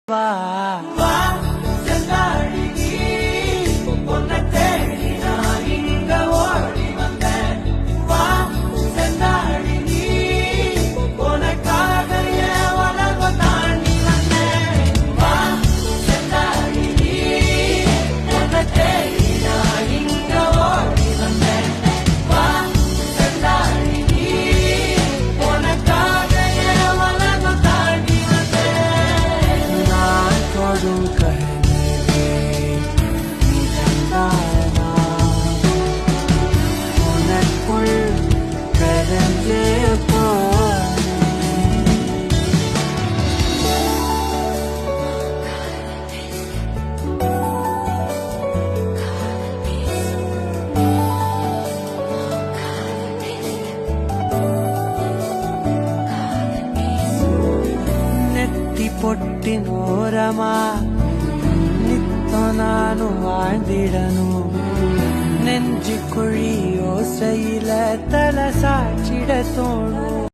வா வா செந்தாழி நீ பொன்ன தேடி நான் இங்க ஓடி வந்தேன் வா செந்தாழி நீ உனக்காக என் உலகம் தாண்டி வந்தேன் வா செந்தாழி நீ பொன்ன தேடி நான் இங்க ஓடி வந்தேன் வா செந்தாழி நீ உனக்காக என் உலகம் தாண்டி வந்தேன் நான் தொடும் கண்ணிலே நீ தந்தானா உனக்குள் கரைஞ்சே பொட்டினோரமா நித்தம் நானும் வாழ்ந்திடணும் நெஞ்சு குழி யோசையில தலை சாச்சிட தோணும்.